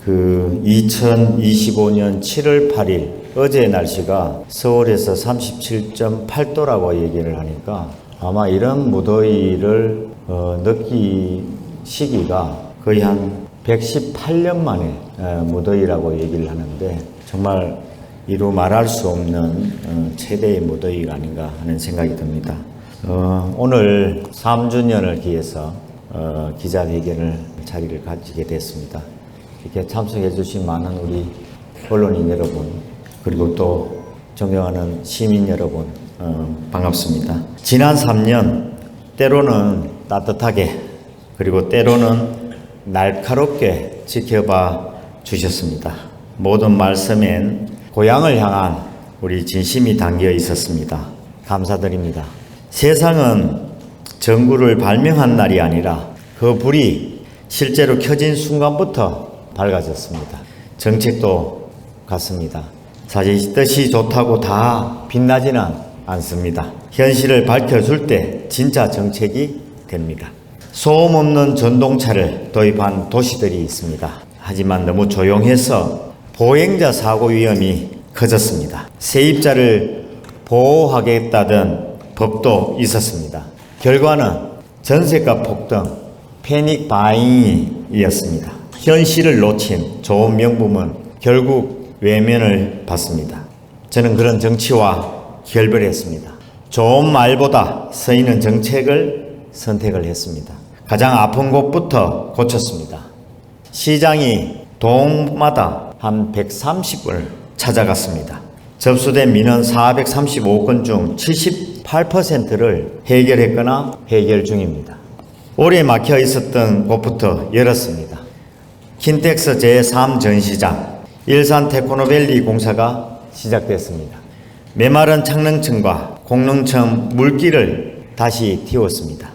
그 2025년 7월 8일 어제 날씨가 서울에서 37.8도라고 얘기를 하니까 아마 이런 무더위를 느끼시기가 거의 한 118년 만에 무더위라고 얘기를 하는데 정말 이루 말할 수 없는 최대의 무더위가 아닌가 하는 생각이 듭니다. 오늘 3주년을 기해서 기자회견을 자리를 가지게 됐습니다. 이렇게 참석해 주신 많은 우리 언론인 여러분 그리고 또 존경하는 시민 여러분 반갑습니다. 지난 3년 때로는 따뜻하게 그리고 때로는 날카롭게 지켜봐 주셨습니다. 모든 말씀엔 고향을 향한 우리 진심이 담겨 있었습니다. 감사드립니다. 세상은 전구를 발명한 날이 아니라 그 불이 실제로 켜진 순간부터 밝아졌습니다. 정책도 같습니다. 사실 뜻이 좋다고 다 빛나지는 않습니다. 현실을 밝혀줄 때 진짜 정책이 됩니다. 소음 없는 전동차를 도입한 도시들이 있습니다. 하지만 너무 조용해서 보행자 사고 위험이 커졌습니다. 세입자를 보호하겠다던 법도 있었습니다. 결과는 전세가 폭등, 패닉 바잉이었습니다. 현실을 놓친 좋은 명분은 결국 외면을 받습니다. 저는 그런 정치와 결별했습니다. 좋은 말보다 쓰이는 정책을 선택을 했습니다. 가장 아픈 곳부터 고쳤습니다. 시장이 동마다 한 130을 찾아갔습니다. 접수된 민원 435건 중 78%를 해결했거나 해결 중입니다. 오래 막혀 있었던 곳부터 열었습니다. 킨텍스 제3 전시장, 일산 테크노밸리 공사가 시작됐습니다. 메마른 창릉층과 공릉층 물길을 다시 틔웠습니다.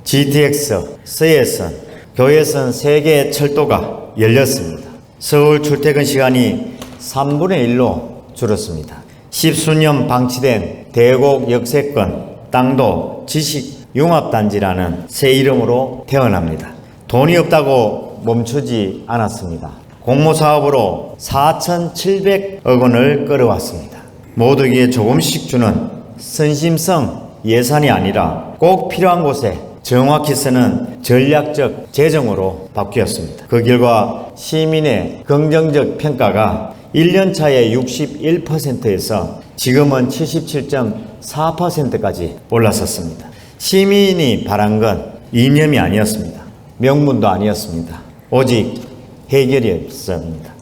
GTX, 서해선, 교외선 3개의 철도가 열렸습니다. 서울 출퇴근 시간이 3분의 1로 줄었습니다. 십수년 방치된 대곡 역세권 땅도 지식융합단지라는 새 이름으로 태어납니다. 돈이 없다고 멈추지 않았습니다. 공모사업으로 4,700억 원을 끌어왔습니다. 모두에게 조금씩 주는 선심성 예산이 아니라 꼭 필요한 곳에 정확히 쓰는 전략적 재정으로 바뀌었습니다. 그 결과 시민의 긍정적 평가가 1년 차에 61%에서 지금은 77.4%까지 올라섰습니다. 시민이 바란 건 이념이 아니었습니다. 명분도 아니었습니다. 오직 해결이었습니다.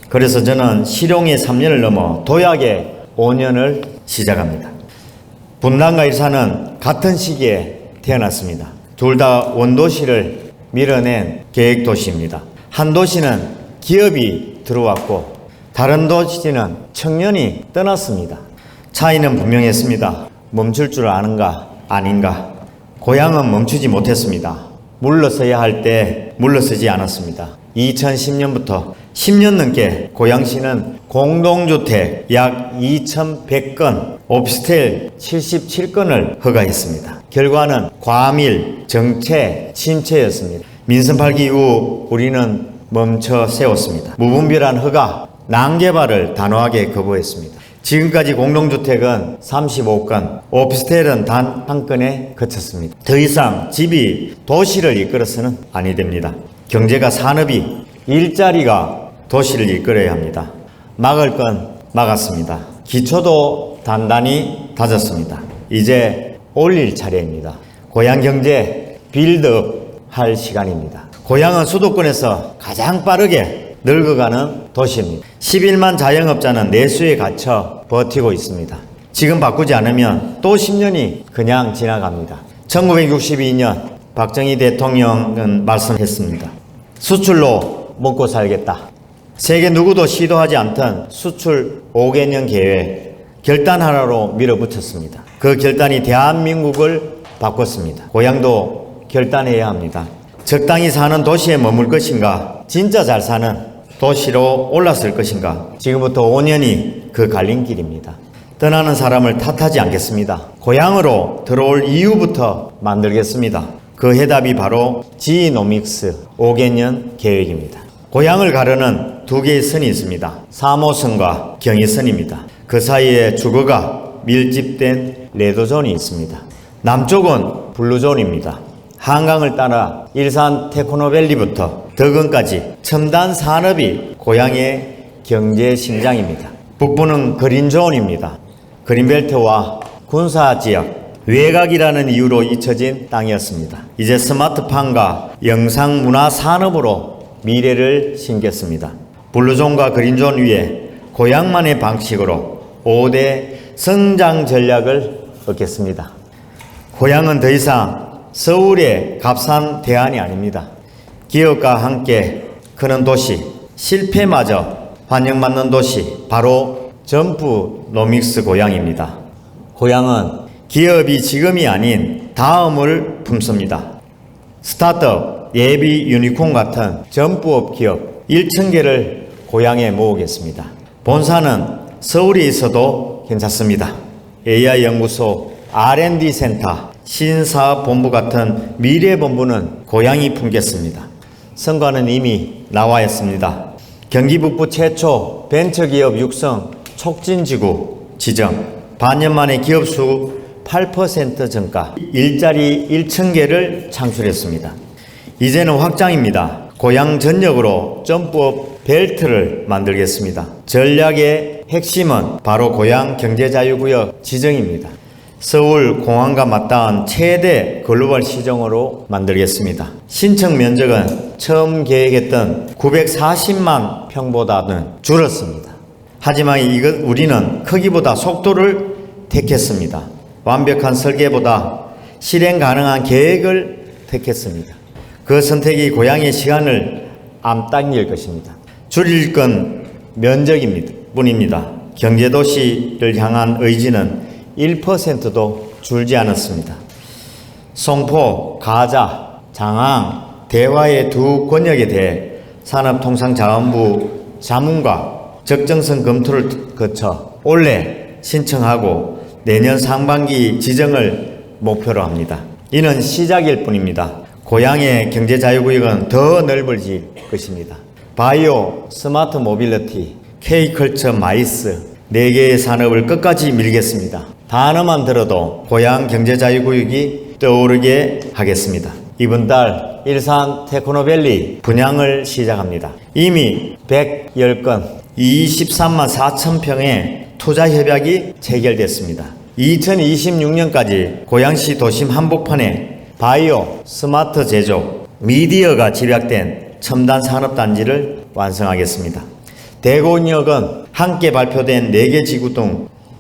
그래서 저는 실용의 3년을 넘어 도약의 5년을 시작합니다. 분당과 일산은 같은 시기에 태어났습니다. 둘 다 원도시를 밀어낸 계획도시입니다. 한 도시는 기업이 들어왔고 다른 도시는 청년이 떠났습니다. 차이는 분명했습니다. 멈출 줄 아는가 아닌가. 고향은 멈추지 못했습니다. 물러서야 할 때 물러서지 않았습니다. 2010년부터 10년 넘게 고양시는 공동주택 약 2,100건, 오피스텔 77건을 허가했습니다. 결과는 과밀, 정체, 침체였습니다. 민선 8기 이후 우리는 멈춰 세웠습니다. 무분별한 허가, 난개발을 단호하게 거부했습니다. 지금까지 공동주택은 35건, 오피스텔은 단 한 건에 그쳤습니다. 더 이상 집이 도시를 이끌어서는 아니 됩니다. 경제가 산업이 일자리가 도시를 이끌어야 합니다. 막을 건 막았습니다. 기초도 단단히 다졌습니다. 이제 올릴 차례입니다. 고향 경제 빌드업 할 시간입니다. 고향은 수도권에서 가장 빠르게 늙어가는 도시입니다. 11만 자영업자는 내수에 갇혀 버티고 있습니다. 지금 바꾸지 않으면 또 10년이 그냥 지나갑니다. 1962년 박정희 대통령은 말씀했습니다. 수출로 먹고 살겠다. 세계 누구도 시도하지 않던 수출 5개년 계획 결단 하나로 밀어붙였습니다. 그 결단이 대한민국을 바꿨습니다. 고향도 결단해야 합니다. 적당히 사는 도시에 머물 것인가, 진짜 잘 사는 도시로 올랐을 것인가. 지금부터 5년이 그 갈림길입니다. 떠나는 사람을 탓하지 않겠습니다. 고향으로 들어올 이유부터 만들겠습니다. 그 해답이 바로 지노믹스 5개년 계획입니다. 고향을 가르는 두 개의 선이 있습니다. 3호선과 경의선입니다. 그 사이에 주거가 밀집된 레드존이 있습니다. 남쪽은 블루존입니다. 한강을 따라 일산 테크노밸리부터 덕은까지 첨단 산업이 고향의 경제 신장입니다. 북부는 그린존입니다. 그린벨트와 군사지역, 외곽이라는 이유로 잊혀진 땅이었습니다. 이제 스마트팜과 영상문화산업으로 미래를 심겠습니다. 블루존과 그린존 위에 고향만의 방식으로 5대 성장 전략을 얻겠습니다. 고향은 더 이상 서울의 값싼 대안이 아닙니다. 기업과 함께 크는 도시, 실패마저 환영받는 도시, 바로 점프노믹스 고향입니다. 고향은 기업이 지금이 아닌 다음을 품습니다. 스타트업, 예비 유니콘 같은 점프업 기업 1,000개를 고향에 모으겠습니다. 본사는 서울에 있어도 괜찮습니다. AI 연구소, R&D 센터, 신사업본부 같은 미래본부는 고향이 품겠습니다. 성과는 이미 나와 있습니다. 경기 북부 최초 벤처기업 육성 촉진지구 지정, 반년 만에 기업수 8% 증가, 일자리 1,000개를 창출했습니다. 이제는 확장입니다. 고향 전역으로 점프업 벨트를 만들겠습니다. 전략의 핵심은 바로 고향 경제자유구역 지정입니다. 서울 공항과 맞닿은 최대 글로벌 시정으로 만들겠습니다. 신청 면적은 처음 계획했던 940만 평보다는 줄었습니다. 하지만 우리는 크기보다 속도를 택했습니다. 완벽한 설계보다 실행 가능한 계획을 택했습니다. 그 선택이 고향의 시간을 앞당길 것입니다. 줄일 건 면적입니다. 뿐입니다. 경제도시를 향한 의지는 1%도 줄지 않았습니다. 송포, 가자, 장항, 대화의 두 권역에 대해 산업통상자원부 자문과 적정성 검토를 거쳐 올해 신청하고 내년 상반기 지정을 목표로 합니다. 이는 시작일 뿐입니다. 고향의 경제자유구역은 더 넓어질 것입니다. 바이오, 스마트 모빌리티, K컬처, 마이스 4개의 산업을 끝까지 밀겠습니다. 단어만 들어도 고향 경제자유구역이 떠오르게 하겠습니다. 이번 달 일산 테크노밸리 분양을 시작합니다. 이미 110건 23만 4천 평의 투자 협약이 체결됐습니다. 2026년까지 고양시 도심 한복판에 바이오, 스마트 제조, 미디어가 집약된 첨단 산업단지를 완성하겠습니다. 대구역은 함께 발표된 4개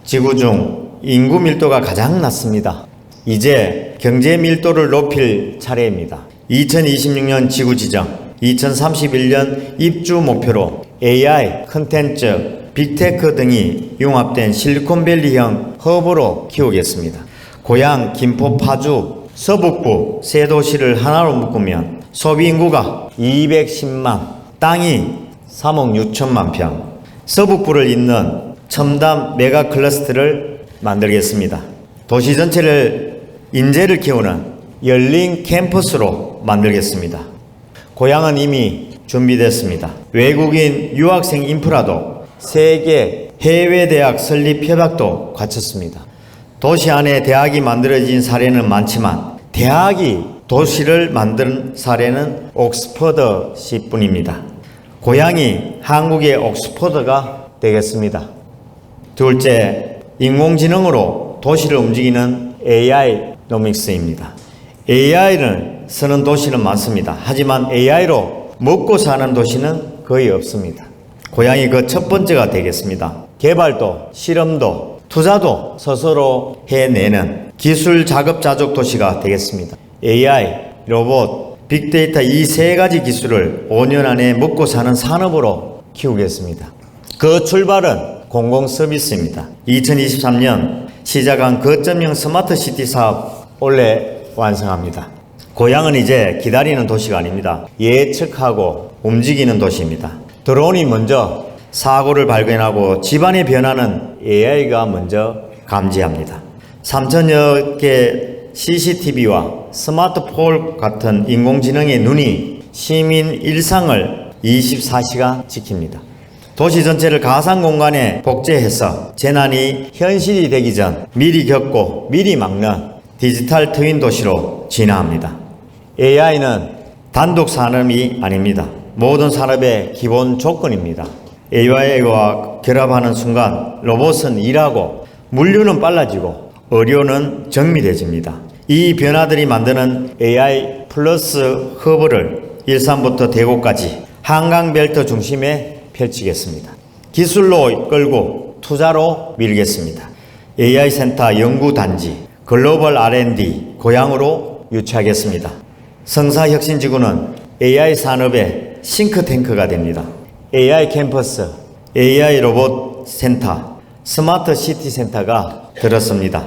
지구 중 인구 밀도가 가장 낮습니다. 이제 경제 밀도를 높일 차례입니다. 2026년 지구 지정, 2031년 입주 목표로 AI, 컨텐츠, 빅테크 등이 융합된 실리콘밸리형 허브로 키우겠습니다. 고향, 김포, 파주, 서북부 세 도시를 하나로 묶으면 소비 인구가 210만, 땅이 3억 6천만 평, 서북부를 잇는 첨단 메가 클러스터를 만들겠습니다. 도시 전체를 인재를 키우는 열린 캠퍼스로 만들겠습니다. 고향은 이미 준비됐습니다. 외국인 유학생 인프라도 세계 해외 대학 설립 협약도 갖췄습니다. 도시 안에 대학이 만들어진 사례는 많지만 대학이 도시를 만든 사례는 옥스퍼드시뿐입니다. 고향이 한국의 옥스퍼드가 되겠습니다. 둘째, 인공지능으로 도시를 움직이는 AI 노믹스입니다. AI를 쓰는 도시는 많습니다. 하지만 AI로 먹고 사는 도시는 거의 없습니다. 고향이 그 첫 번째가 되겠습니다. 개발도, 실험도, 투자도 스스로 해내는 기술 자급자족 도시가 되겠습니다. AI, 로봇, 빅데이터 이 세 가지 기술을 5년 안에 먹고 사는 산업으로 키우겠습니다. 그 출발은 공공서비스입니다. 2023년 시작한 거점형 스마트시티 사업 올해 완성합니다. 고향은 이제 기다리는 도시가 아닙니다. 예측하고 움직이는 도시입니다. 드론이 먼저 사고를 발견하고 집안의 변화는 AI가 먼저 감지합니다. 3천여 개 CCTV와 스마트폴 같은 인공지능의 눈이 시민 일상을 24시간 지킵니다. 도시 전체를 가상 공간에 복제해서 재난이 현실이 되기 전 미리 겪고 미리 막는 디지털 트윈 도시로 진화합니다. AI는 단독 산업이 아닙니다. 모든 산업의 기본 조건입니다. AI와 결합하는 순간 로봇은 일하고 물류는 빨라지고 의료는 정밀해집니다. 이 변화들이 만드는 AI 플러스 허브를 일산부터 대구까지 한강벨트 중심에 펼치겠습니다. 기술로 이끌고 투자로 밀겠습니다. AI 센터 연구단지, 글로벌 R&D 고향으로 유치하겠습니다. 성사혁신지구는 AI 산업의 싱크탱크가 됩니다. AI 캠퍼스, AI 로봇 센터, 스마트 시티 센터가 들었습니다.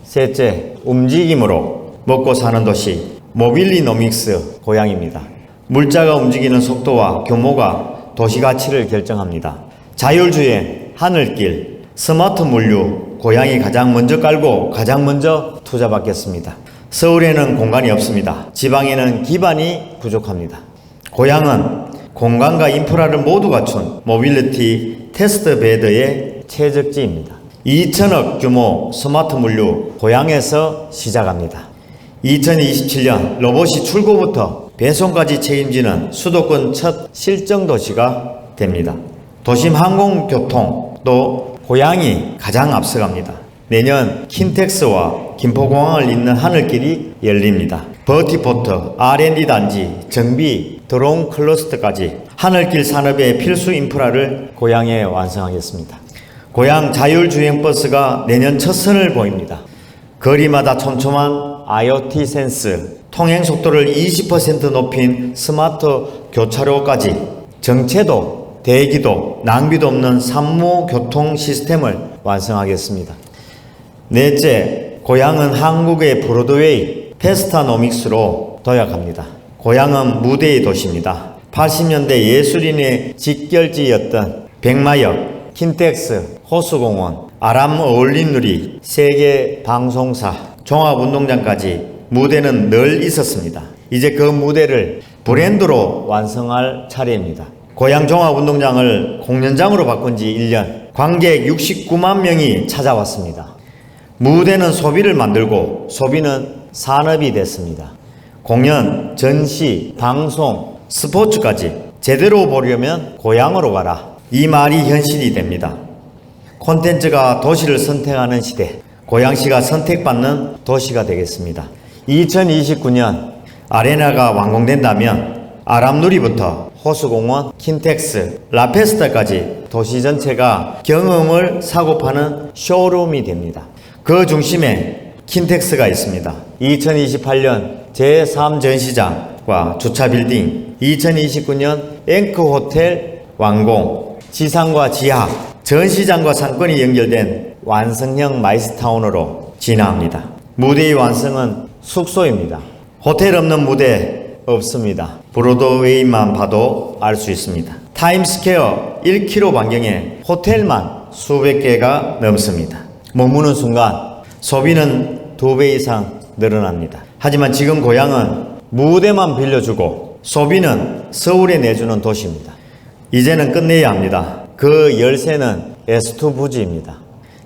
셋째, 움직임으로 먹고 사는 도시, 모빌리노믹스 고향입니다. 물자가 움직이는 속도와 규모가 도시 가치를 결정합니다. 자율주행, 하늘길, 스마트 물류, 고향이 가장 먼저 깔고 가장 먼저 투자받겠습니다. 서울에는 공간이 없습니다. 지방에는 기반이 부족합니다. 고향은 공간과 인프라를 모두 갖춘 모빌리티 테스트 베드의 최적지입니다. 2천억 규모 스마트 물류 고향에서 시작합니다. 2027년 로봇이 출고부터 배송까지 책임지는 수도권 첫 실정 도시가 됩니다. 도심 항공교통도 고향이 가장 앞서갑니다. 내년 킨텍스와 김포공항을 잇는 하늘길이 열립니다. 버티포트, R&D 단지, 정비, 드론 클러스터까지 하늘길 산업의 필수 인프라를 고향에 완성하겠습니다. 고향 자율주행버스가 내년 첫 선을 보입니다. 거리마다 촘촘한 IoT 센스, 통행속도를 20% 높인 스마트 교차로까지 정체도, 대기도, 낭비도 없는 산무교통 시스템을 완성하겠습니다. 넷째, 고향은 한국의 브로드웨이, 페스타노믹스로 도약합니다. 고향은 무대의 도시입니다. 80년대 예술인의 직결지였던 백마역, 킨텍스, 호수공원, 아람 어울림누리, 세계 방송사, 종합운동장까지 무대는 늘 있었습니다. 이제 그 무대를 브랜드로 완성할 차례입니다. 고향 종합운동장을 공연장으로 바꾼 지 1년, 관객 69만 명이 찾아왔습니다. 무대는 소비를 만들고 소비는 산업이 됐습니다. 공연, 전시, 방송, 스포츠까지 제대로 보려면 고향으로 가라. 이 말이 현실이 됩니다. 콘텐츠가 도시를 선택하는 시대, 고향시가 선택받는 도시가 되겠습니다. 2029년 아레나가 완공된다면 아람누리부터 호수공원, 킨텍스, 라페스타까지 도시 전체가 경험을 사고 파는 쇼룸이 됩니다. 그 중심에 킨텍스가 있습니다. 2028년 제3전시장과 주차빌딩, 2029년 앵커호텔 완공, 지상과 지하, 전시장과 상권이 연결된 완성형 마이스타운으로 진화합니다. 무대의 완성은 숙소입니다. 호텔 없는 무대 없습니다. 브로드웨이만 봐도 알 수 있습니다. 타임스퀘어 1km 반경에 호텔만 수백 개가 넘습니다. 머무는 순간 소비는 2배 이상 늘어납니다. 하지만 지금 고향은 무대만 빌려주고 소비는 서울에 내주는 도시입니다. 이제는 끝내야 합니다. 그 열쇠는 S2 부지입니다.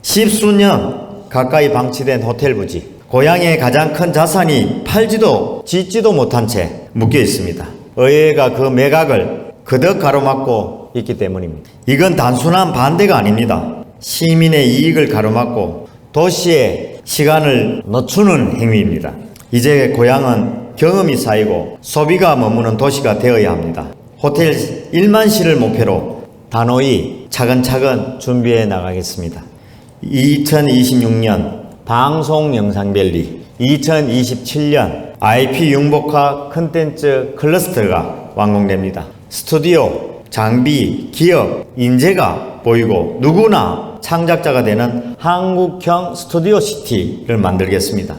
10수년 가까이 방치된 호텔 부지, 고향의 가장 큰 자산이 팔지도 짓지도 못한 채 묶여 있습니다. 의회가 그 매각을 그득 가로막고 있기 때문입니다. 이건 단순한 반대가 아닙니다. 시민의 이익을 가로막고 도시의 시간을 늦추는 행위입니다. 이제 고향은 경험이 쌓이고 소비가 머무는 도시가 되어야 합니다. 호텔 1만 시를 목표로 단호히 차근차근 준비해 나가겠습니다. 2026년 방송 영상밸리, 2027년 IP 융복화 콘텐츠 클러스터가 완공됩니다. 스튜디오, 장비, 기업, 인재가 보이고 누구나 창작자가 되는 한국형 스튜디오 시티를 만들겠습니다.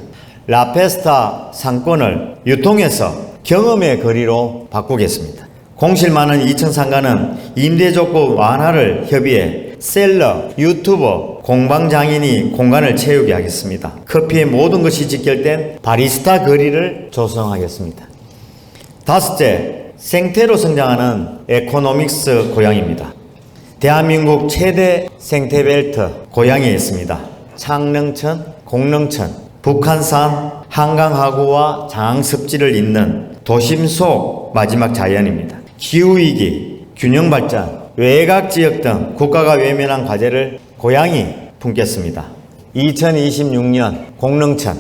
라페스타 상권을 유통해서 경험의 거리로 바꾸겠습니다. 공실 많은 2층 상가는 임대 조건 완화를 협의해 셀러, 유튜버, 공방장인이 공간을 채우게 하겠습니다. 커피의 모든 것이 직결된 바리스타 거리를 조성하겠습니다. 다섯째, 생태로 성장하는 에코노믹스 고향입니다. 대한민국 최대 생태벨트 고향에 있습니다. 창릉천, 공릉천, 북한산, 한강하구와 장항습지를 잇는 도심 속 마지막 자연입니다. 기후위기, 균형발전, 외곽지역 등 국가가 외면한 과제를 고향이 품겠습니다. 2026년 공릉천,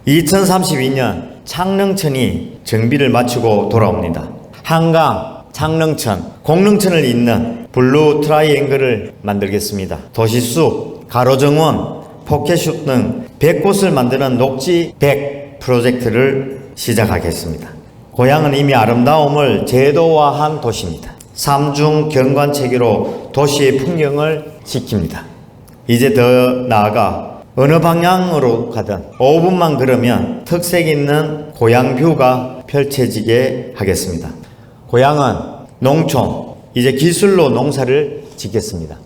2032년 창릉천이 정비를 마치고 돌아옵니다. 한강, 창릉천, 공릉천을 잇는 블루 트라이앵글을 만들겠습니다. 도시숲, 가로정원, 포켓슛 등 100곳을 만드는 녹지 100 프로젝트를 시작하겠습니다. 고향은 이미 아름다움을 제도화한 도시입니다. 삼중 경관체계로 도시의 풍경을 지킵니다. 이제 더 나아가 어느 방향으로 가든 5분만 걸으면 특색 있는 고향 뷰가 펼쳐지게 하겠습니다. 고향은 농촌, 이제 기술로 농사를 짓겠습니다.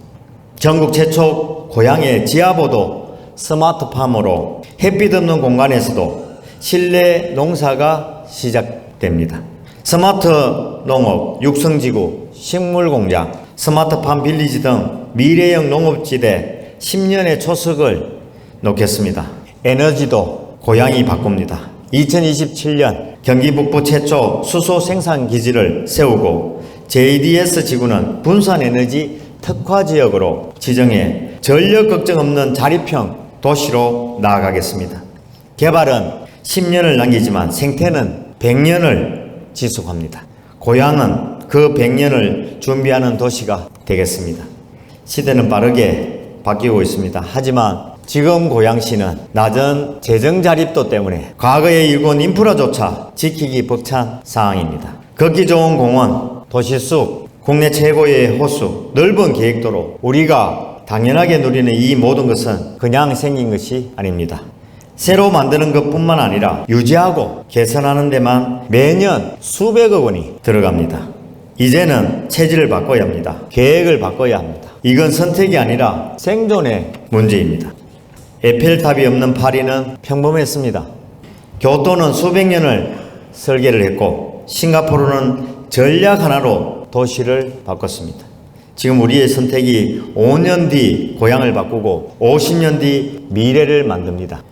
전국 최초 고향의 지하보도 스마트팜으로 햇빛 없는 공간에서도 실내 농사가 시작됩니다. 스마트 농업, 육성지구, 식물공장, 스마트팜 빌리지 등 미래형 농업지대 10년의 초석을 놓겠습니다. 에너지도 고향이 바꿉니다. 2027년 경기 북부 최초 수소 생산 기지를 세우고 JDS 지구는 분산에너지 특화지역으로 지정해 전력 걱정 없는 자립형 도시로 나아가겠습니다. 개발은 10년을 남기지만 생태는 100년을 지속합니다. 고향은 그 100년을 준비하는 도시가 되겠습니다. 시대는 빠르게 바뀌고 있습니다. 하지만 지금 고양시는 낮은 재정 자립도 때문에 과거에 일군 인프라조차 지키기 벅찬 상황입니다. 걷기 좋은 공원, 도시숲, 국내 최고의 호수, 넓은 계획도로 우리가 당연하게 누리는 이 모든 것은 그냥 생긴 것이 아닙니다. 새로 만드는 것뿐만 아니라 유지하고 개선하는 데만 매년 수백억 원이 들어갑니다. 이제는 체질을 바꿔야 합니다. 계획을 바꿔야 합니다. 이건 선택이 아니라 생존의 문제입니다. 에펠탑이 없는 파리는 평범했습니다. 교토는 수백 년을 설계를 했고 싱가포르는 전략 하나로 도시를 바꿨습니다. 지금 우리의 선택이 5년 뒤 고향을 바꾸고 50년 뒤 미래를 만듭니다.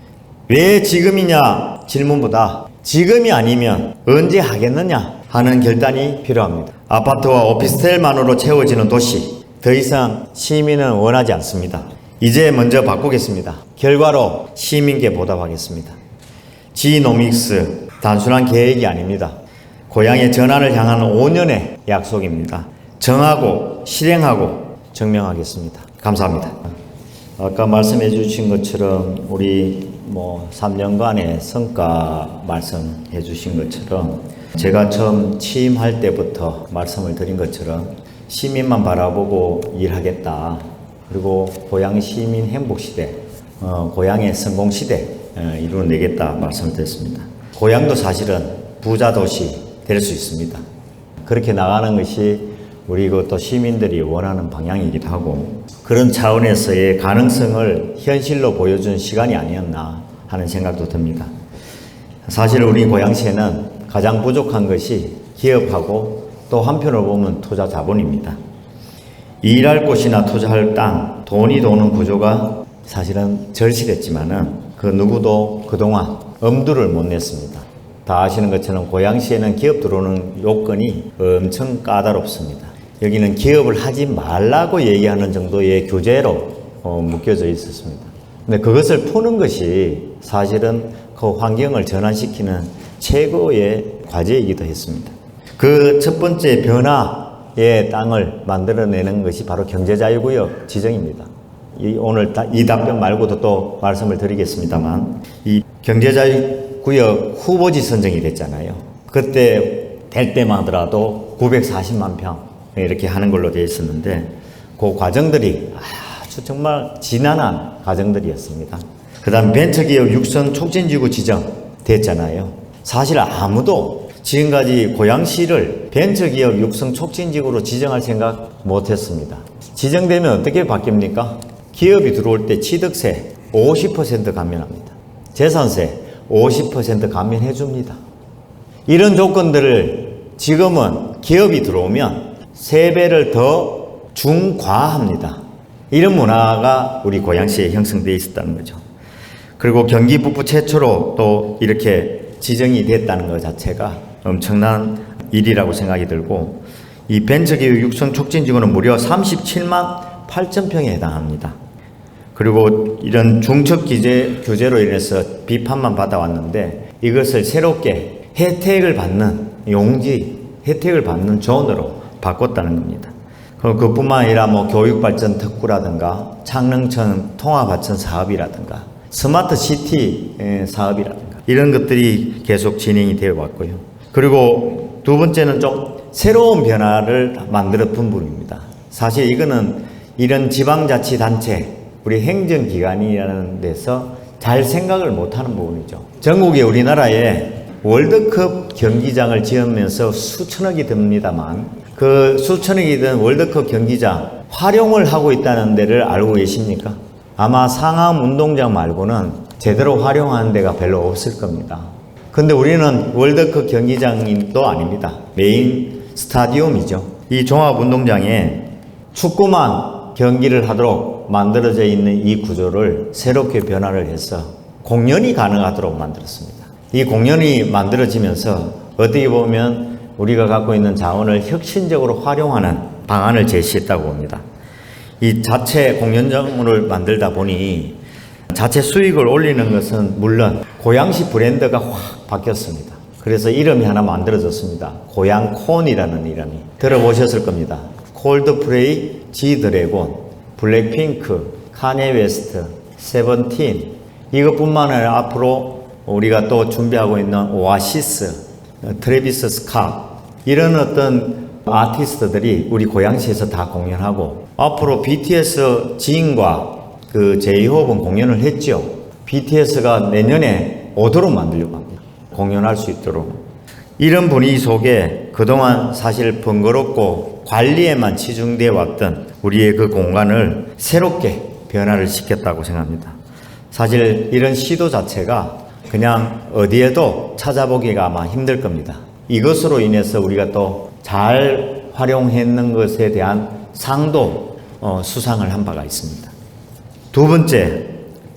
왜 지금이냐 질문보다 지금이 아니면 언제 하겠느냐 하는 결단이 필요합니다. 아파트와 오피스텔만으로 채워지는 도시, 더 이상 시민은 원하지 않습니다. 이제 먼저 바꾸겠습니다. 결과로 시민께 보답하겠습니다. 지노믹스, 단순한 계획이 아닙니다. 고향의 전환을 향한 5년의 약속입니다. 정하고 실행하고 증명하겠습니다. 감사합니다. 아까 말씀해 주신 것처럼 우리 3년간의 성과 말씀해 주신 것처럼 제가 처음 취임할 때부터 말씀을 드린 것처럼 시민만 바라보고 일하겠다. 그리고 고향 시민 행복시대, 고향의 성공시대 이루어내겠다 말씀을 드렸습니다. 고향도 사실은 부자도시 될 수 있습니다. 그렇게 나가는 것이 우리 또 시민들이 원하는 방향이기도 하고 그런 차원에서의 가능성을 현실로 보여준 시간이 아니었나 하는 생각도 듭니다. 사실 우리 고양시에는 가장 부족한 것이 기업하고 또 한편으로 보면 투자 자본입니다. 일할 곳이나 투자할 땅, 돈이 도는 구조가 사실은 절실했지만은 그 누구도 그동안 엄두를 못 냈습니다. 다 아시는 것처럼 고양시에는 기업 들어오는 요건이 엄청 까다롭습니다. 여기는 기업을 하지 말라고 얘기하는 정도의 규제로 묶여져 있었습니다. 근데 그것을 푸는 것이 사실은 그 환경을 전환시키는 최고의 과제이기도 했습니다. 그 첫 번째 변화의 땅을 만들어내는 것이 바로 경제자유구역 지정입니다. 오늘 이 답변 말고도 또 말씀을 드리겠습니다만 이 경제자유구역 후보지 선정이 됐잖아요. 그때 될 때만 하더라도 940만 평 이렇게 하는 걸로 되어 있었는데 그 과정들이 아주 정말 지난한 과정들이었습니다. 그 다음 벤처기업 육성 촉진지구 지정 됐잖아요. 사실 아무도 지금까지 고양시를 벤처기업 육성 촉진지구로 지정할 생각 못했습니다. 지정되면 어떻게 바뀝니까? 기업이 들어올 때 취득세 50% 감면합니다. 재산세 50% 감면해 줍니다. 이런 조건들을 지금은 기업이 들어오면 3배를 더 중과합니다. 이런 문화가 우리 고양시에 형성되어 있었다는 거죠. 그리고 경기 북부 최초로 또 이렇게 지정이 됐다는 것 자체가 엄청난 일이라고 생각이 들고, 이 벤처기업 육성 촉진 지구는 무려 37만 8천 평에 해당합니다. 그리고 이런 중첩 규제로 인해서 비판만 받아왔는데, 이것을 새롭게 혜택을 받는 용지, 혜택을 받는 존으로 바꿨다는 겁니다. 그뿐만 아니라 뭐 교육발전 특구라든가 창릉천 통합하천 사업이라든가 스마트 시티 사업이라든가 이런 것들이 계속 진행이 되어 왔고요. 그리고 두 번째는 좀 새로운 변화를 만들었던 부분입니다. 사실 이거는 이런 지방자치단체, 우리 행정기관이라는 데서 잘 생각을 못하는 부분이죠. 전국에 우리나라에 월드컵 경기장을 지으면서 수천억이 듭니다만, 그 수천억이 든 월드컵 경기장 활용을 하고 있다는 데를 알고 계십니까? 아마 상암 운동장 말고는 제대로 활용하는 데가 별로 없을 겁니다. 근데 우리는 월드컵 경기장도 아닙니다. 메인 스타디움이죠. 이 종합운동장에 축구만 경기를 하도록 만들어져 있는 이 구조를 새롭게 변화를 해서 공연이 가능하도록 만들었습니다. 이 공연이 만들어지면서 어떻게 보면 우리가 갖고 있는 자원을 혁신적으로 활용하는 방안을 제시했다고 봅니다. 이 자체 공연장을 만들다 보니 자체 수익을 올리는 것은 물론 고양시 브랜드가 확 바뀌었습니다. 그래서 이름이 하나 만들어졌습니다. 고양콘이라는 이름이 들어보셨을 겁니다. 콜드플레이, 지드래곤, 블랙핑크, 카네 웨스트, 세븐틴, 이것뿐만 아니라 앞으로 우리가 또 준비하고 있는 오아시스, 트래비스 스캇, 이런 어떤 아티스트들이 우리 고양시에서 다 공연하고, 앞으로 BTS 지인과 그 제이홉은 공연을 했죠. BTS가 내년에 오도록 만들려고 합니다. 공연할 수 있도록. 이런 분위기 속에 그동안 사실 번거롭고 관리에만 치중되어 왔던 우리의 그 공간을 새롭게 변화를 시켰다고 생각합니다. 사실 이런 시도 자체가 그냥 어디에도 찾아보기가 아마 힘들 겁니다. 이것으로 인해서 우리가 또 잘 활용했는 것에 대한 상도 수상을 한 바가 있습니다. 두 번째,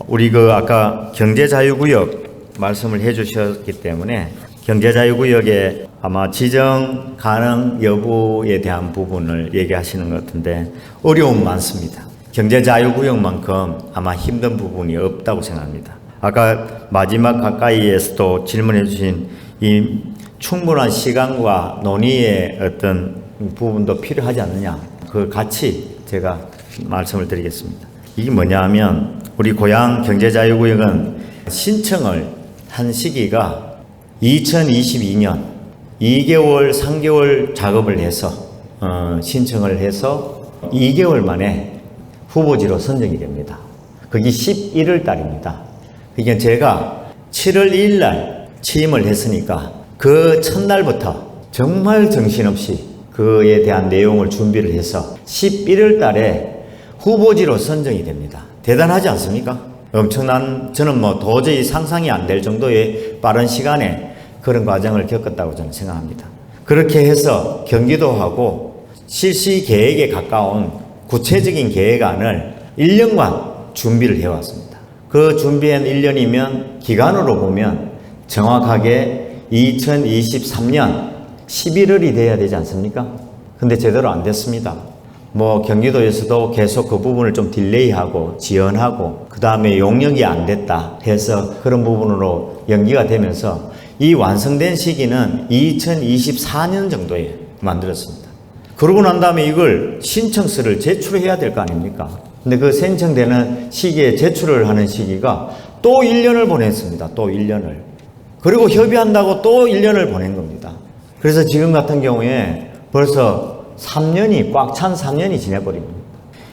우리 아까 경제자유구역 말씀을 해 주셨기 때문에 경제자유구역에 아마 지정 가능 여부에 대한 부분을 얘기하시는 것 같은데, 어려움 많습니다. 경제자유구역만큼 아마 힘든 부분이 없다고 생각합니다. 아까 마지막 가까이에서도 질문해 주신 이 충분한 시간과 논의의 어떤 부분도 필요하지 않느냐, 그걸 같이 제가 말씀을 드리겠습니다. 이게 뭐냐 하면, 우리 고양 경제자유구역은 신청을 한 시기가 2022년 2개월, 3개월 작업을 해서 신청을 해서 2개월 만에 후보지로 선정이 됩니다. 그게 11월 달입니다. 그러니까 제가 7월 1일 날 취임을 했으니까 그 첫날부터 정말 정신없이 그에 대한 내용을 준비를 해서 11월 달에 후보지로 선정이 됩니다. 대단하지 않습니까? 엄청난, 저는 뭐 도저히 상상이 안 될 정도의 빠른 시간에 그런 과정을 겪었다고 저는 생각합니다. 그렇게 해서 경기도하고 실시 계획에 가까운 구체적인 계획안을 1년간 준비를 해왔습니다. 그 준비한 1년이면 기간으로 보면 정확하게 2023년 11월이 돼야 되지 않습니까? 근데 제대로 안 됐습니다. 뭐 경기도에서도 계속 그 부분을 좀 딜레이하고 지연하고, 그 다음에 용역이 안 됐다 해서 그런 부분으로 연기가 되면서 이 완성된 시기는 2024년 정도에 만들었습니다. 그러고 난 다음에 이걸 신청서를 제출해야 될 거 아닙니까? 근데 그 신청되는 시기에 제출을 하는 시기가 또 1년을 보냈습니다. 또 1년을. 그리고 협의한다고 또 1년을 보낸 겁니다. 그래서 지금 같은 경우에 벌써 3년이, 꽉 찬 3년이 지내버린 겁니다.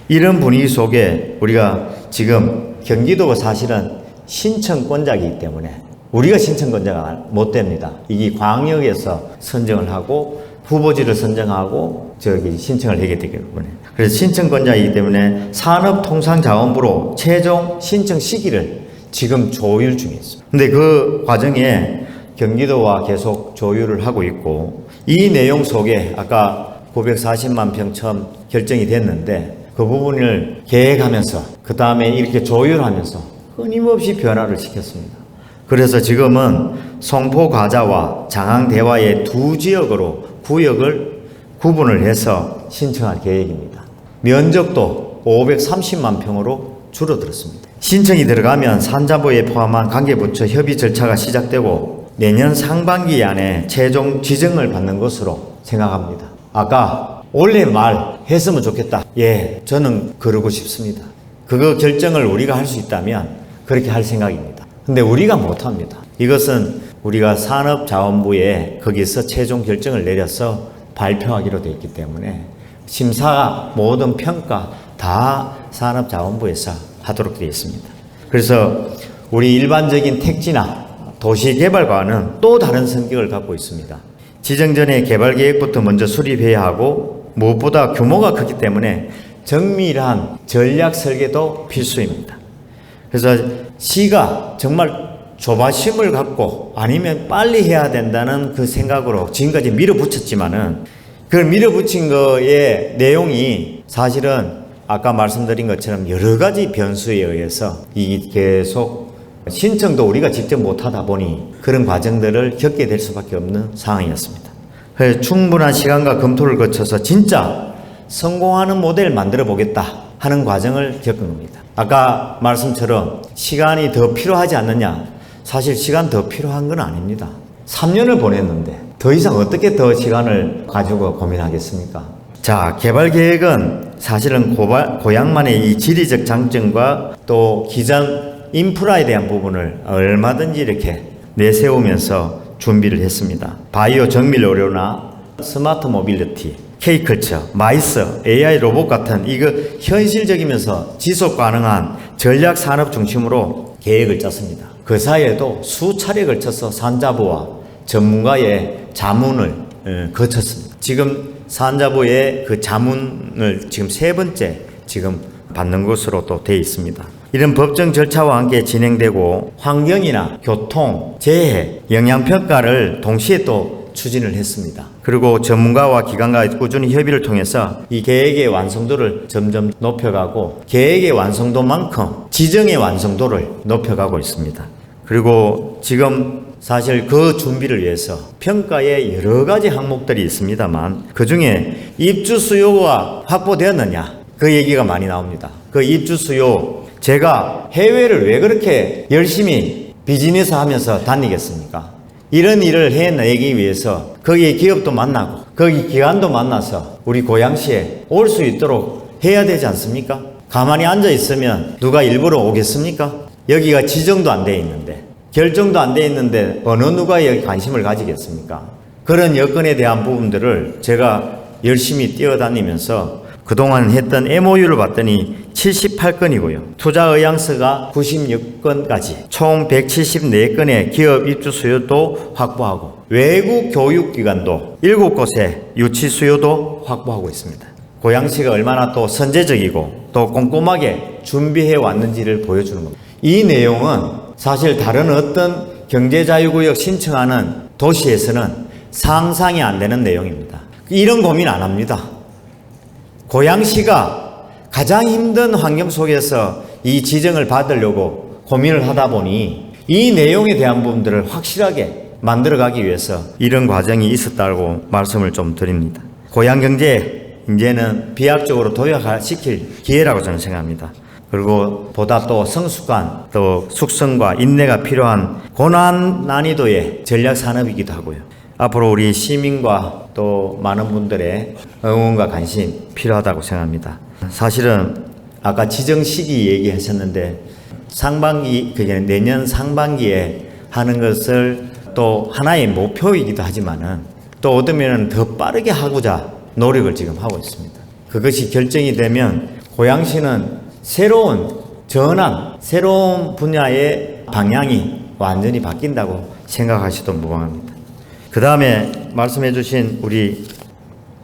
이런 분위기 속에 우리가 지금 경기도가 사실은 신청권자이기 때문에 우리가 신청권자가 못 됩니다. 이게 광역에서 선정을 하고 후보지를 선정하고 신청을 하게 되기 때문에. 그래서 신청권자이기 때문에 산업통상자원부로 최종 신청 시기를 지금 조율 중에 있습니다. 근데 그 과정에 경기도와 계속 조율을 하고 있고, 이 내용 속에 아까 940만 평 처음 결정이 됐는데 그 부분을 계획하면서 그 다음에 이렇게 조율하면서 끊임없이 변화를 시켰습니다. 그래서 지금은 송포 과자와 장항 대화의 두 지역으로 구역을 구분을 해서 신청할 계획입니다. 면적도 530만 평으로 줄어들었습니다. 신청이 들어가면 산자부에 포함한 관계부처 협의 절차가 시작되고 내년 상반기 안에 최종 지정을 받는 것으로 생각합니다. 아까 올해 말 했으면 좋겠다. 예, 저는 그러고 싶습니다. 그거 결정을 우리가 할 수 있다면 그렇게 할 생각입니다. 근데 우리가 못합니다. 이것은 우리가 산업자원부에 거기서 최종 결정을 내려서 발표하기로 되어 있기 때문에 심사 모든 평가 다 산업자원부에서 하도록 되어 있습니다. 그래서 우리 일반적인 택지나 도시개발과는 또 다른 성격을 갖고 있습니다. 지정 전에 개발계획부터 먼저 수립해야 하고 무엇보다 규모가 크기 때문에 정밀한 전략 설계도 필수입니다. 그래서 시가 정말 조바심을 갖고 아니면 빨리 해야 된다는 그 생각으로 지금까지 밀어붙였지만은 그 밀어붙인 거의 내용이 사실은 아까 말씀드린 것처럼 여러 가지 변수에 의해서 이 계속 신청도 우리가 직접 못하다 보니 그런 과정들을 겪게 될 수밖에 없는 상황이었습니다. 그래서 충분한 시간과 검토를 거쳐서 진짜 성공하는 모델을 만들어 보겠다 하는 과정을 겪은 겁니다. 아까 말씀처럼 시간이 더 필요하지 않느냐? 사실 시간 더 필요한 건 아닙니다. 3년을 보냈는데 더 이상 어떻게 더 시간을 가지고 고민하겠습니까? 자, 개발 계획은 사실은 고향만의 이 지리적 장점과 또 기존 인프라에 대한 부분을 얼마든지 이렇게 내세우면서 준비를 했습니다. 바이오 정밀 의료나 스마트 모빌리티, K컬처, 마이스, AI 로봇 같은 이거 현실적이면서 지속 가능한 전략 산업 중심으로 계획을 짰습니다. 그 사이에도 수차례 걸쳐서 산자부와 전문가의 자문을 거쳤습니다. 지금 산자부의 그 자문을 지금 3번째 지금 받는 것으로 또 되어 있습니다. 이런 법정 절차와 함께 진행되고 환경이나 교통, 재해, 영향평가를 동시에 또 추진을 했습니다. 그리고 전문가와 기관과의 꾸준히 협의를 통해서 이 계획의 완성도를 점점 높여가고 계획의 완성도만큼 지정의 완성도를 높여가고 있습니다. 그리고 지금 사실 그 준비를 위해서 평가에 여러 가지 항목들이 있습니다만 그 중에 입주 수요가 확보되었느냐 그 얘기가 많이 나옵니다. 그 입주 수요 제가 해외를 왜 그렇게 열심히 비즈니스 하면서 다니겠습니까? 이런 일을 해내기 위해서 거기에 기업도 만나고 거기 기관도 만나서 우리 고양시에 올 수 있도록 해야 되지 않습니까? 가만히 앉아 있으면 누가 일부러 오겠습니까? 여기가 지정도 안 돼 있는데 결정도 안 돼 있는데 어느 누가 여기 관심을 가지겠습니까? 그런 여건에 대한 부분들을 제가 열심히 뛰어다니면서 그동안 했던 MOU를 봤더니 78건이고요. 투자 의향서가 96건까지 총 174건의 기업 입주 수요도 확보하고 외국 교육기관도 7곳의 유치 수요도 확보하고 있습니다. 고양시가 얼마나 또 선제적이고 또 꼼꼼하게 준비해 왔는지를 보여주는 겁니다. 이 내용은 사실 다른 어떤 경제자유구역 신청하는 도시에서는 상상이 안 되는 내용입니다. 이런 고민 안 합니다. 고양시가 가장 힘든 환경 속에서 이 지정을 받으려고 고민을 하다 보니 이 내용에 대한 부분들을 확실하게 만들어가기 위해서 이런 과정이 있었다고 말씀을 좀 드립니다. 고양경제 이제는 비약적으로 도약시킬 기회라고 저는 생각합니다. 그리고 보다 또 성숙한 또 숙성과 인내가 필요한 고난 난이도의 전략 산업이기도 하고요. 앞으로 우리 시민과 또 많은 분들의 응원과 관심 필요하다고 생각합니다. 사실은 아까 지정 시기 얘기하셨는데 상반기, 그게 내년 상반기에 하는 것을 또 하나의 목표이기도 하지만은 또 어쩌면 더 빠르게 하고자 노력을 지금 하고 있습니다. 그것이 결정이 되면 고양시는 새로운 전환, 새로운 분야의 방향이 완전히 바뀐다고 생각하셔도 무방합니다. 그 다음에 말씀해 주신 우리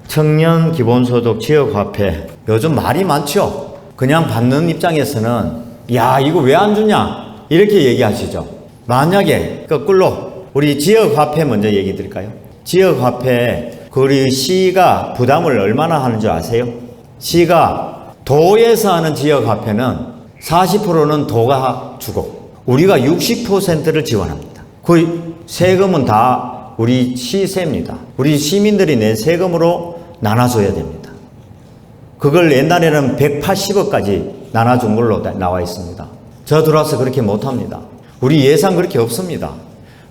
청년 기본소득 지역화폐 요즘 말이 많죠. 그냥 받는 입장에서는 야 이거 왜 안 주냐 이렇게 얘기하시죠. 만약에 거꾸로 우리 지역화폐 먼저 얘기 드릴까요? 지역화폐 우리 시가 부담을 얼마나 하는 줄 아세요? 시가 도에서 하는 지역화폐는 40%는 도가 주고 우리가 60%를 지원합니다. 그 세금은 다 우리 시세입니다. 우리 시민들이 낸 세금으로 나눠줘야 됩니다. 그걸 옛날에는 180억까지 나눠준 걸로 나와 있습니다. 저 들어와서 그렇게 못합니다. 우리 예산 그렇게 없습니다.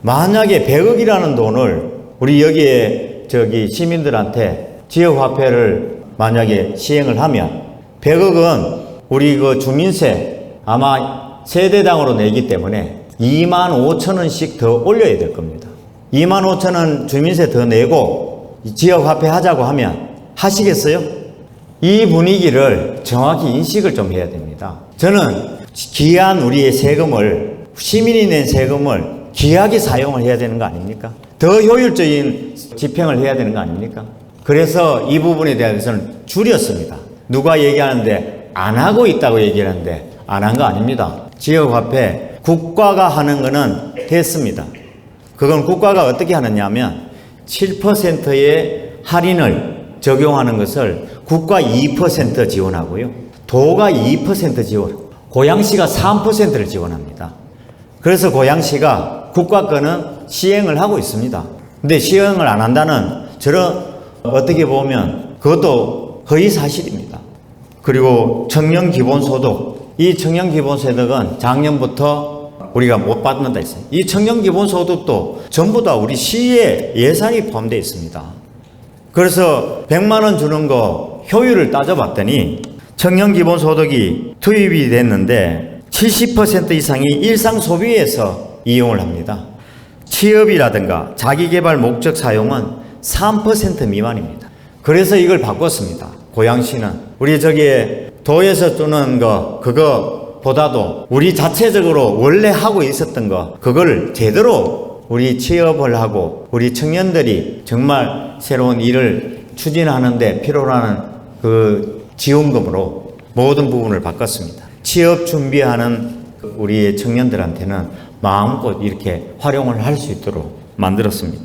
만약에 100억이라는 돈을 우리 여기에 시민들한테 지역화폐를 만약에 시행을 하면 100억은 우리 그 주민세 아마 세대당으로 내기 때문에 25,000원씩 더 올려야 될 겁니다. 25,000원 주민세 더 내고 지역화폐 하자고 하면 하시겠어요? 이 분위기를 정확히 인식을 좀 해야 됩니다. 저는 귀한 우리의 세금을, 시민이 낸 세금을 귀하게 사용을 해야 되는 거 아닙니까? 더 효율적인 집행을 해야 되는 거 아닙니까? 그래서 이 부분에 대해서는 줄였습니다. 누가 얘기하는데 안 하고 있다고 얘기하는데 안 한 거 아닙니다. 지역화폐 국가가 하는 거는 됐습니다. 그건 국가가 어떻게 하느냐 하면 7%의 할인을 적용하는 것을 국가 2% 지원하고요. 도가 2% 지원, 고양시가 3%를 지원합니다. 그래서 고양시가 국가 거는 시행을 하고 있습니다. 근데 시행을 안 한다는 저런 어떻게 보면 그것도 거의 사실입니다. 그리고 청년기본소득, 이 청년기본소득은 작년부터 우리가 못 받는다 했어요. 이 청년기본소득도 전부 다 우리 시의 예산이 포함되어 있습니다. 그래서 100만 원 주는 거 효율을 따져봤더니 청년기본소득이 투입이 됐는데 70% 이상이 일상 소비에서 이용을 합니다. 취업이라든가 자기개발 목적 사용은 3% 미만입니다. 그래서 이걸 바꿨습니다. 고양시는 우리 저기에 도에서 주는 거 그거보다도 우리 자체적으로 원래 하고 있었던 거 그걸 제대로 우리 취업을 하고 우리 청년들이 정말 새로운 일을 추진하는데 필요로 하는 그 지원금으로 모든 부분을 바꿨습니다. 취업 준비하는 우리 청년들한테는 마음껏 이렇게 활용을 할 수 있도록 만들었습니다.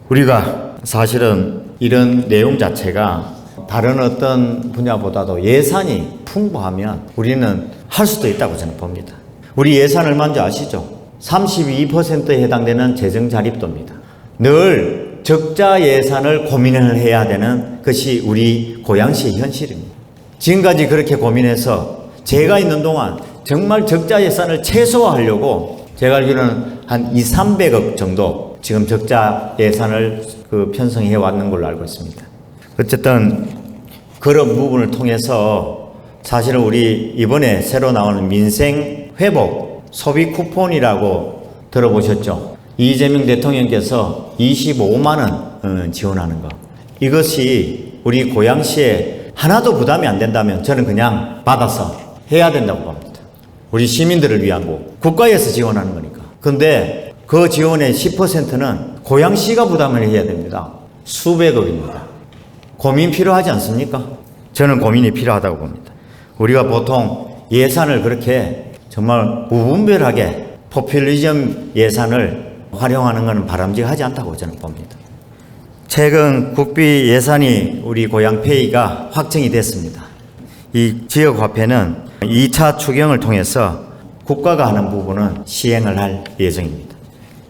우리가 사실은 이런 내용 자체가 다른 어떤 분야보다도 예산이 풍부하면 우리는 할 수도 있다고 저는 봅니다. 우리 예산 얼마인지 아시죠? 32%에 해당되는 재정 자립도입니다. 늘 적자 예산을 고민을 해야 되는 것이 우리 고양시의 현실입니다. 지금까지 그렇게 고민해서 제가 있는 동안 정말 적자 예산을 최소화하려고 제가 알기로는 한 200~300억 정도 지금 적자 예산을 편성해 왔는 걸로 알고 있습니다. 어쨌든 그런 부분을 통해서 사실은 우리 이번에 새로 나오는 민생 회복 소비 쿠폰이라고 들어보셨죠? 이재명 대통령께서 25만 원 지원하는 거. 이것이 우리 고양시에 하나도 부담이 안 된다면 저는 그냥 받아서 해야 된다고 봅니다. 우리 시민들을 위한 거. 국가에서 지원하는 거니까. 근데 그 지원의 10%는 고양시가 부담을 해야 됩니다. 수백억입니다. 고민 필요하지 않습니까? 저는 고민이 필요하다고 봅니다. 우리가 보통 예산을 그렇게 정말 무분별하게 포퓰리즘 예산을 활용하는 것은 바람직하지 않다고 저는 봅니다. 최근 국비 예산이 우리 고양페이가 확정이 됐습니다. 이 지역화폐는 2차 추경을 통해서 국가가 하는 부분은 시행을 할 예정입니다.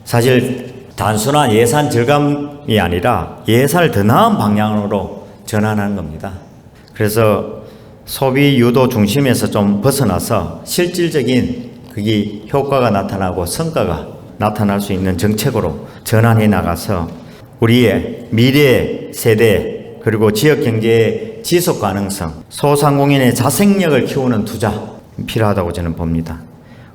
사실 단순한 예산 절감이 아니라 예산을 더 나은 방향으로 전환하는 겁니다. 그래서 소비 유도 중심에서 좀 벗어나서 실질적인 그게 효과가 나타나고 성과가 나타날 수 있는 정책으로 전환해 나가서 우리의 미래 세대 그리고 지역 경제의 지속 가능성, 소상공인의 자생력을 키우는 투자 필요하다고 저는 봅니다.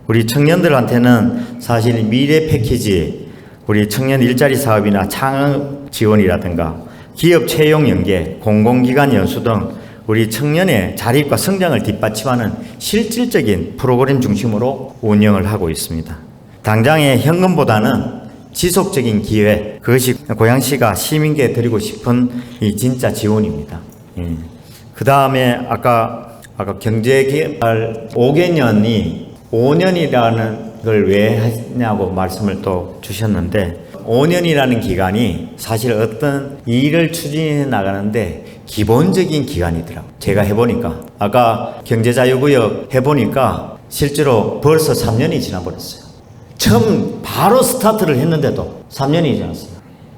우리 청년들한테는 사실 미래 패키지, 우리 청년 일자리 사업이나 창업 지원이라든가 기업 채용 연계, 공공기관 연수 등 우리 청년의 자립과 성장을 뒷받침하는 실질적인 프로그램 중심으로 운영을 하고 있습니다. 당장의 현금보다는 지속적인 기회, 그것이 고양시가 시민께 드리고 싶은 이 진짜 지원입니다. 그 다음에 아까 경제개발 5개년이 5년이라는 걸 왜 하냐고 말씀을 또 주셨는데 5년이라는 기간이 사실 어떤 일을 추진해 나가는데 기본적인 기간이더라고요. 제가 해보니까 아까 경제자유구역 해보니까 실제로 벌써 3년이 지나버렸어요. 처음 바로 스타트를 했는데도 3년이 지났어요.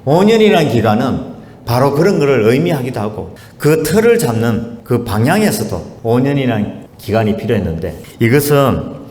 5년이라는 기간은 바로 그런 것을 의미하기도 하고 그 틀을 잡는 그 방향에서도 5년이라는 기간이 필요했는데 이것은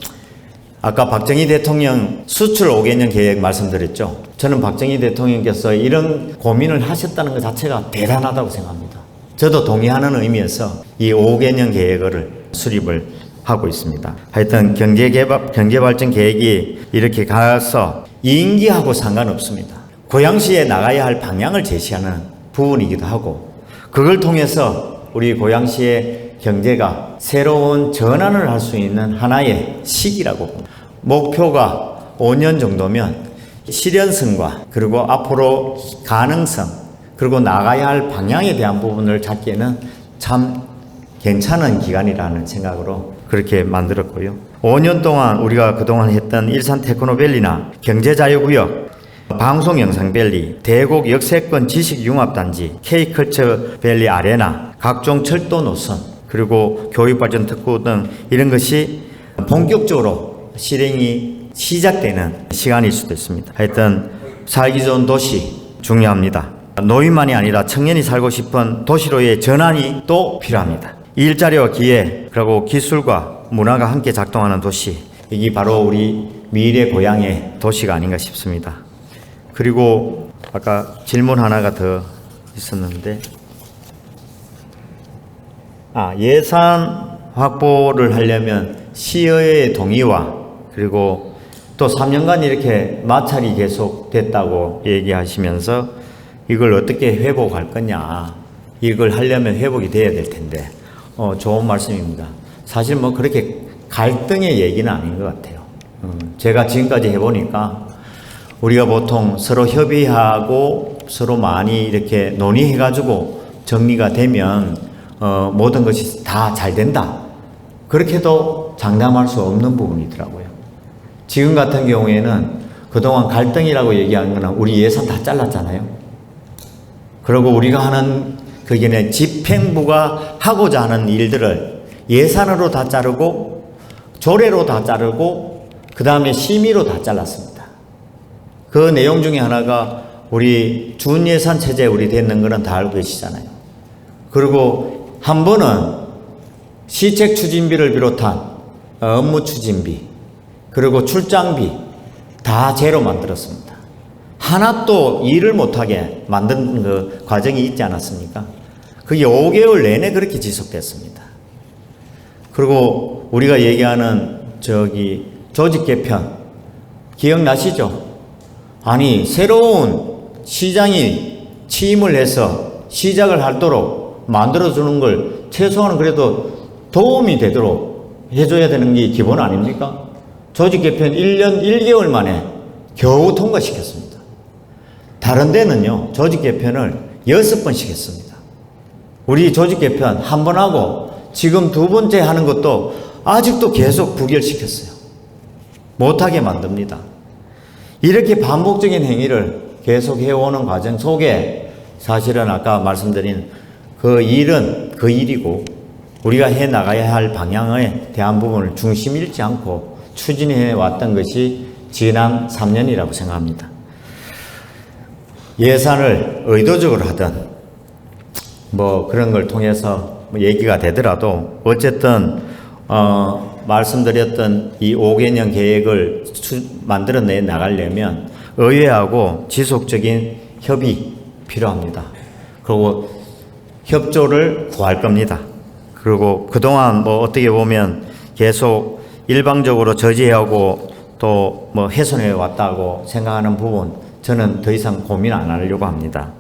아까 박정희 대통령 수출 5개년 계획 말씀드렸죠. 저는 박정희 대통령께서 이런 고민을 하셨다는 것 자체가 대단하다고 생각합니다. 저도 동의하는 의미에서 이 5개년 계획을 수립을 하고 있습니다. 하여튼 경제발전 계획이 이렇게 가서 임기하고 상관없습니다. 고양시에 나가야 할 방향을 제시하는 부분이기도 하고 그걸 통해서 우리 고양시의 경제가 새로운 전환을 할 수 있는 하나의 시기라고 봅니다. 목표가 5년 정도면 실현성과 그리고 앞으로 가능성 그리고 나가야 할 방향에 대한 부분을 잡기에는 참 괜찮은 기간이라는 생각으로 그렇게 만들었고요. 5년 동안 우리가 그동안 했던 일산 테크노밸리나 경제자유구역, 방송영상밸리, 대곡 역세권 지식융합단지, K컬처밸리 아레나, 각종 철도 노선, 그리고 교육발전 특구 등 이런 것이 본격적으로 실행이 시작되는 시간일 수도 있습니다. 하여튼 살기 좋은 도시 중요합니다. 노인만이 아니라 청년이 살고 싶은 도시로의 전환이 또 필요합니다. 일자리와 기회, 그리고 기술과 문화가 함께 작동하는 도시, 이게 바로 우리 미래 고향의 도시가 아닌가 싶습니다. 그리고 아까 질문 하나가 더 있었는데 예산 확보를 하려면 시의회의 동의와 그리고 또 3년간 이렇게 마찰이 계속됐다고 얘기하시면서 이걸 어떻게 회복할 거냐, 이걸 하려면 회복이 돼야 될 텐데 좋은 말씀입니다. 사실 뭐 그렇게 갈등의 얘기는 아닌 것 같아요. 제가 지금까지 해보니까 우리가 보통 서로 협의하고 서로 많이 이렇게 논의해가지고 정리가 되면 모든 것이 다 잘 된다. 그렇게도 장담할 수 없는 부분이더라고요. 지금 같은 경우에는 그동안 갈등이라고 얘기하는 거는 우리 예산 다 잘랐잖아요. 그리고 우리가 하는 그게 집행부가 하고자 하는 일들을 예산으로 다 자르고 조례로 다 자르고 그 다음에 심의로 다 잘랐습니다. 그 내용 중에 하나가 우리 준예산 체제 우리 되는 거는 다 알고 계시잖아요. 그리고 한 번은 시책 추진비를 비롯한 업무 추진비 그리고 출장비 다 제로 만들었습니다. 하나도 일을 못하게 만든 그 과정이 있지 않았습니까? 그게 5개월 내내 그렇게 지속됐습니다. 그리고 우리가 얘기하는 조직 개편 기억나시죠? 아니 새로운 시장이 취임을 해서 시작을 하도록 만들어주는 걸 최소한 그래도 도움이 되도록 해줘야 되는 게 기본 아닙니까? 조직 개편 1년 1개월 만에 겨우 통과시켰습니다. 다른 데는요 조직 개편을 6번씩 했습니다. 우리 조직 개편 한 번 하고 지금 2번째 하는 것도 아직도 계속 부결시켰어요. 못하게 만듭니다. 이렇게 반복적인 행위를 계속 해오는 과정 속에 사실은 아까 말씀드린 그 일은 그 일이고 우리가 해 나가야 할 방향에 대한 부분을 중심 잃지 않고 추진해 왔던 것이 지난 3년이라고 생각합니다. 예산을 의도적으로 하든 뭐 그런 걸 통해서 얘기가 되더라도 어쨌든 말씀드렸던 이 5개년 계획을 만들어내 나가려면 의회하고 지속적인 협의 필요합니다. 그리고 협조를 구할 겁니다. 그리고 그동안 뭐 어떻게 보면 계속 일방적으로 저지하고 또 뭐 훼손해 왔다고 생각하는 부분 저는 더 이상 고민 안 하려고 합니다.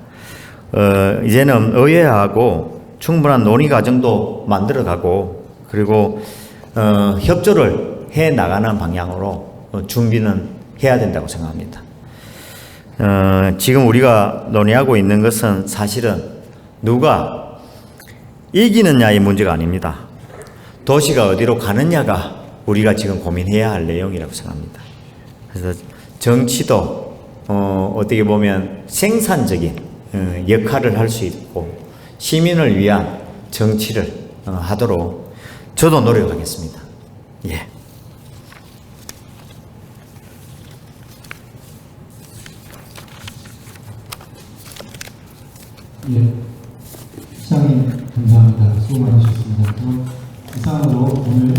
이제는 의회하고 충분한 논의 과정도 만들어가고 그리고 협조를 해 나가는 방향으로 준비는 해야 된다고 생각합니다. 지금 우리가 논의하고 있는 것은 사실은 누가 이기느냐의 문제가 아닙니다. 도시가 어디로 가느냐가 우리가 지금 고민해야 할 내용이라고 생각합니다. 그래서 정치도 어떻게 보면 생산적인 역할을 할 수 있고 시민을 위한 정치를 하도록 저도 노력하겠습니다. 예. 예, 시장님 감사합니다. 수고 많으셨습니다. 이상으로 오늘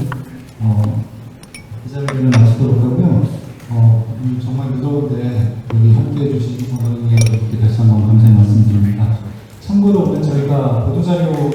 기자회견을 마치도록 하고요. 오늘 정말 무더운데 여기 함께해 주신 어머니께 다시 한번 감사의 말씀드립니다. 참고로 오늘 저희가 보도자료를